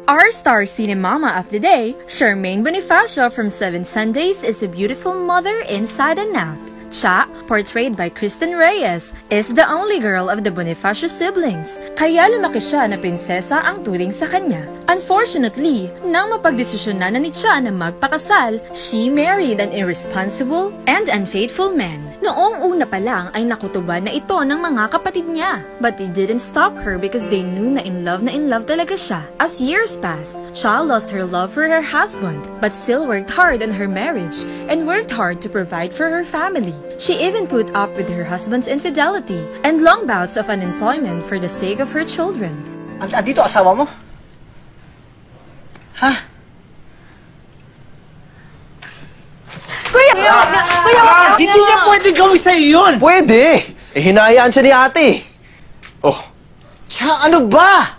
Our star cinemama of the day, Charmaine Bonifacio from Seven Sundays, is a beautiful mother inside and out. Cha, portrayed by Kristen Reyes, is the only girl of the Bonifacio siblings, kaya lumaki siya na prinsesa ang turing sa kanya. Unfortunately, nang mapagdesisyonan na ni Cha na magpakasal, she married an irresponsible and unfaithful man. Noong una pa lang ay nakutuban na ito ng mga kapatid niya. But it didn't stop her because they knew na in love talaga siya. As years passed, Cha lost her love for her husband, but still worked hard on her marriage and worked hard to provide for her family. She even put up with her husband's infidelity and long bouts of unemployment for the sake of her children. Andito asawa mo? Ha? Kuya, Hindi niya pwede gawin sa'yo yun! Pwede! Hinayaan siya ni ate. Oh. Tsaka ano ba?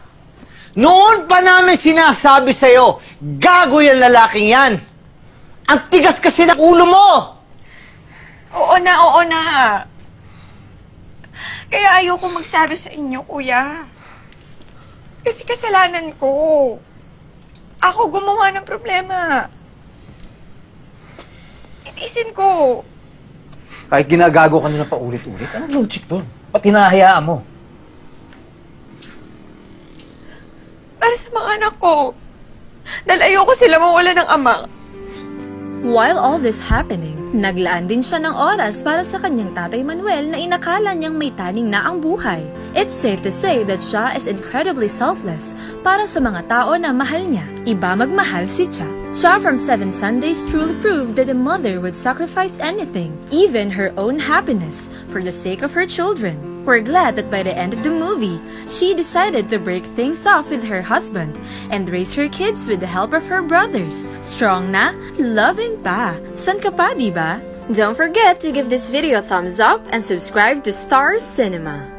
Noon pa namin sinasabi sa'yo, gago yung lalaking yan! Ang tigas kasi ng ulo mo! Oo na. Kaya ayoko magsabi sa inyo, kuya. Kasi kasalanan ko. Ako gumawa ng problema. Itiisin ko. Kahit ginagago ka nila pa ulit-ulit, anong logic doon? Ba't hinahayaan mo? Para sa mga anak ko. Dahil ayoko sila mawala ng ama. While all this happening, naglaan din siya ng oras para sa kanyang tatay Manuel na inakala niyang may taning na ang buhay. It's safe to say that Cha is incredibly selfless para sa mga tao na mahal niya. Iba magmahal si Cha. Cha from Seven Sundays truly proved that a mother would sacrifice anything, even her own happiness, for the sake of her children. We're glad that by the end of the movie, she decided to break things off with her husband and raise her kids with the help of her brothers. Strong na, loving pa. San ka pa, diba? Don't forget to give this video a thumbs up and subscribe to Star Cinema.